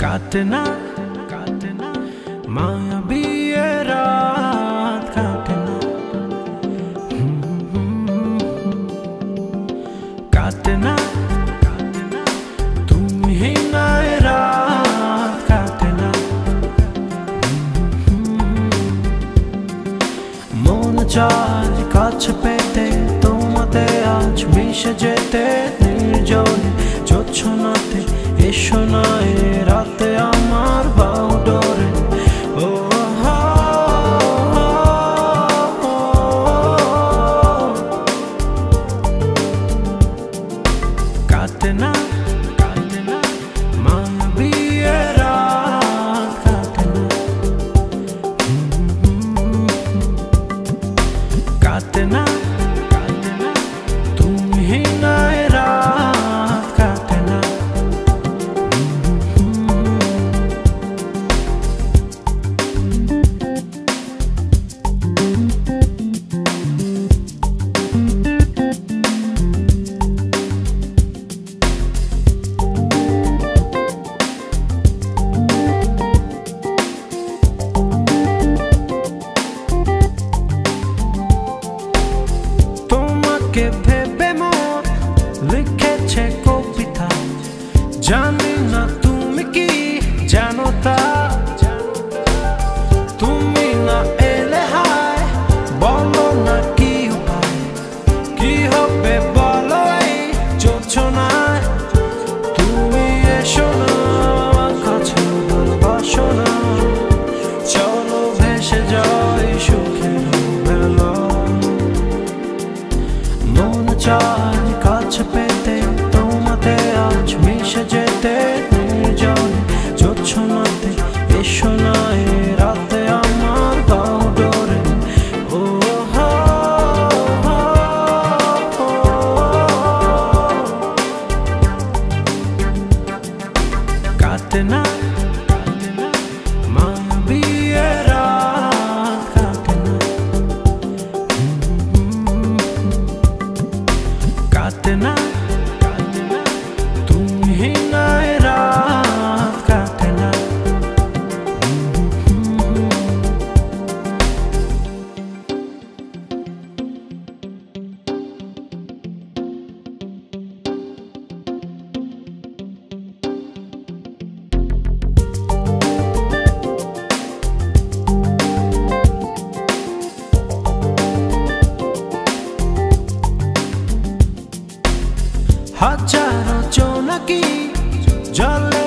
काटना माया भी ये रात काटना, काटना तुम ही ना ये रात काटना, মন চায় কাছে পেতে তোমাতে আজ মিশে যেতে নির্জনে জোছনাতে এসো না এ রাতে আমার বাউ ডোরে ও কাটনা মায়াবী এ রাত কাটনা, কাটনা তুমি ही না এ রাত কাটনা। তোমাকে ভেবে মন লিখেছে কবিতা, জানি না তুমি কি জানো তা, তুমি না এলে হায় বলো না কি উপায়, কি হবে বলো এই জোছনায়, তুমি এসো না কাছে ভালোবাসো না, চলো ভেসে যাই সুখের বেলা, মন চায় কাছে পেতে তোমাতে আজ মিশে যেতে নির্জনে জোছনাতে এসো না এ রাতে আমার বাউ ডোরে ও কাটনা মায়াবী এ রাত কাটনা, কাটনা তুমি ही না এ রাত কাটনা। হাজারো জোনাকি জলে